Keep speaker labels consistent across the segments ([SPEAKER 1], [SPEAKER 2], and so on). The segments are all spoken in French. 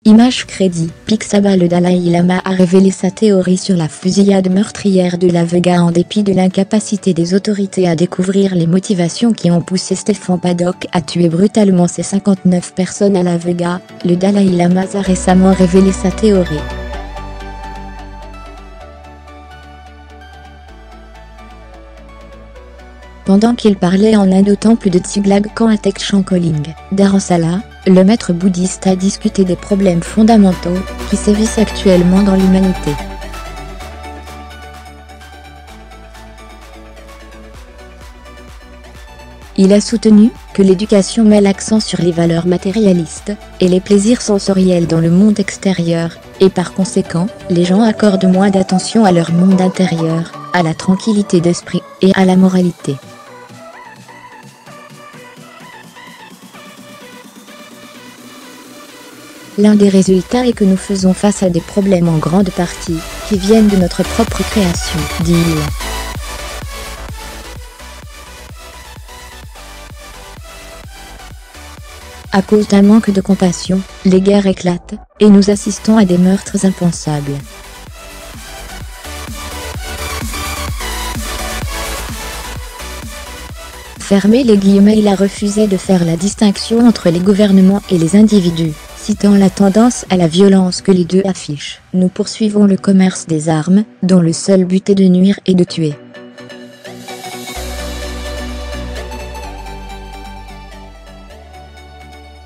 [SPEAKER 1] Image crédit. Pixaba. Le Dalai Lama a révélé sa théorie sur la fusillade meurtrière de La Vega en dépit de l'incapacité des autorités à découvrir les motivations qui ont poussé Stefan Paddock à tuer brutalement ces 59 personnes à La Vega. Le Dalai Lama a récemment révélé sa théorie. Pendant qu'il parlait en Inde au temple de Tsiglagkan à Tekchankoling, Dharamsala, le maître bouddhiste a discuté des problèmes fondamentaux qui sévissent actuellement dans l'humanité. Il a soutenu que l'éducation met l'accent sur les valeurs matérialistes et les plaisirs sensoriels dans le monde extérieur, et par conséquent, les gens accordent moins d'attention à leur monde intérieur, à la tranquillité d'esprit et à la moralité. L'un des résultats est que nous faisons face à des problèmes en grande partie qui viennent de notre propre création, dit-il. À cause d'un manque de compassion, les guerres éclatent, et nous assistons à des meurtres impensables. Fermez les guillemets. Il a refusé de faire la distinction entre les gouvernements et les individus, citant la tendance à la violence que les deux affichent. Nous poursuivons le commerce des armes, dont le seul but est de nuire et de tuer.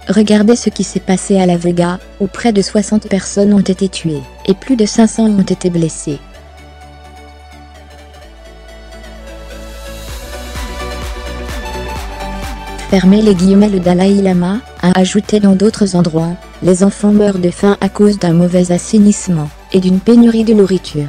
[SPEAKER 1] Regardez ce qui s'est passé à La Vega, où près de 60 personnes ont été tuées, et plus de 500 ont été blessées. Fermez les guillemets. Le Dalai Lama a ajouté dans d'autres endroits, les enfants meurent de faim à cause d'un mauvais assainissement et d'une pénurie de nourriture.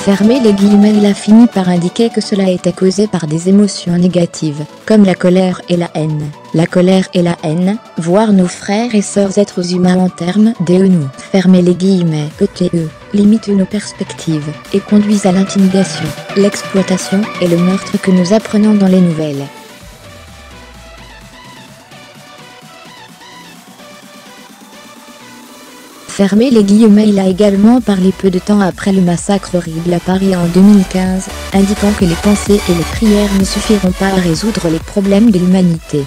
[SPEAKER 1] Fermez les guillemets. Il a fini par indiquer que cela était causé par des émotions négatives, comme la colère et la haine. La colère et la haine, voir nos frères et sœurs êtres humains en termes de nous. Fermez les guillemets. ETE, limitent nos perspectives, et conduisent à l'intimidation, l'exploitation et le meurtre que nous apprenons dans les nouvelles. Fermez les guillemets. Il a également parlé peu de temps après le massacre horrible à Paris en 2015, indiquant que les pensées et les prières ne suffiront pas à résoudre les problèmes de l'humanité.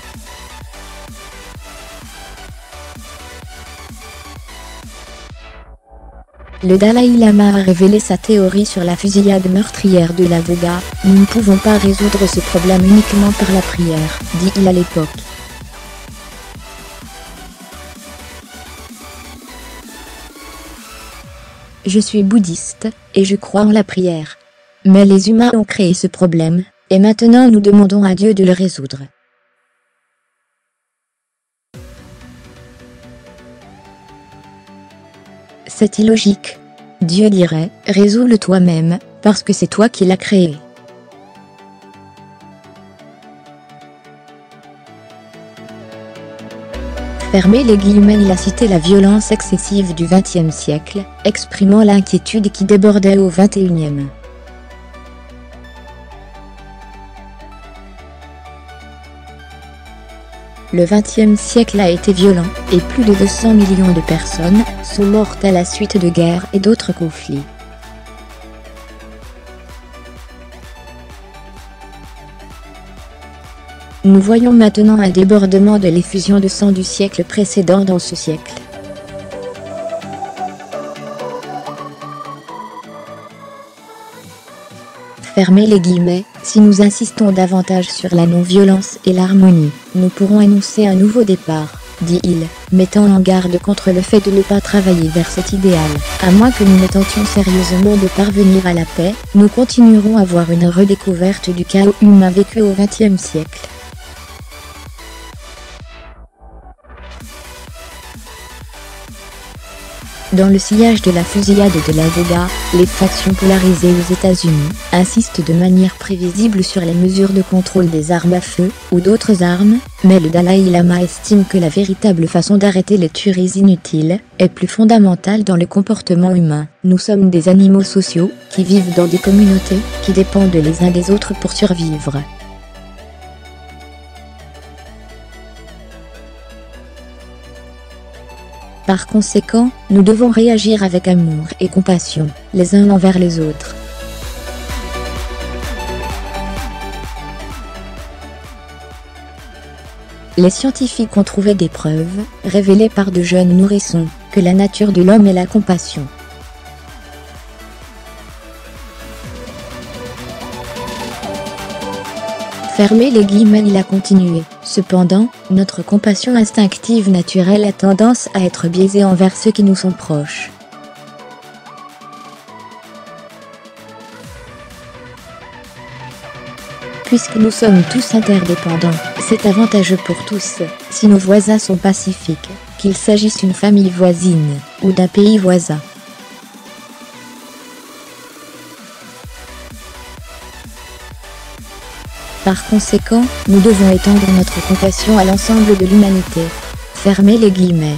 [SPEAKER 1] Le Dalai Lama a révélé sa théorie sur la fusillade meurtrière de La Vega. Nous ne pouvons pas résoudre ce problème uniquement par la prière, dit-il à l'époque. Je suis bouddhiste, et je crois en la prière. Mais les humains ont créé ce problème, et maintenant nous demandons à Dieu de le résoudre. C'est illogique. Dieu dirait, résous-le toi-même, parce que c'est toi qui l'as créé. Fermez les guillemets. Il a cité la violence excessive du XXe siècle, exprimant l'inquiétude qui débordait au XXIe. Le XXe siècle a été violent, et plus de 200 millions de personnes sont mortes à la suite de guerres et d'autres conflits. Nous voyons maintenant un débordement de l'effusion de sang du siècle précédent dans ce siècle. Fermez les guillemets. Si nous insistons davantage sur la non-violence et l'harmonie, nous pourrons énoncer un nouveau départ, dit-il, mettant en garde contre le fait de ne pas travailler vers cet idéal. À moins que nous ne tentions sérieusement de parvenir à la paix, nous continuerons à voir une redécouverte du chaos humain vécu au XXe siècle. Dans le sillage de la fusillade de La Vega, les factions polarisées aux États-Unis insistent de manière prévisible sur les mesures de contrôle des armes à feu ou d'autres armes, mais le Dalai Lama estime que la véritable façon d'arrêter les tueries inutiles est plus fondamentale dans le comportement humain. Nous sommes des animaux sociaux qui vivent dans des communautés qui dépendent les uns des autres pour survivre. Par conséquent, nous devons réagir avec amour et compassion, les uns envers les autres. Les scientifiques ont trouvé des preuves, révélées par de jeunes nourrissons, que la nature de l'homme est la compassion. Fermez les guillemets, il a continué. Cependant, notre compassion instinctive naturelle a tendance à être biaisée envers ceux qui nous sont proches. Puisque nous sommes tous interdépendants, c'est avantageux pour tous, si nos voisins sont pacifiques, qu'il s'agisse d'une famille voisine, ou d'un pays voisin. Par conséquent, nous devons étendre notre compassion à l'ensemble de l'humanité. Fermez les guillemets.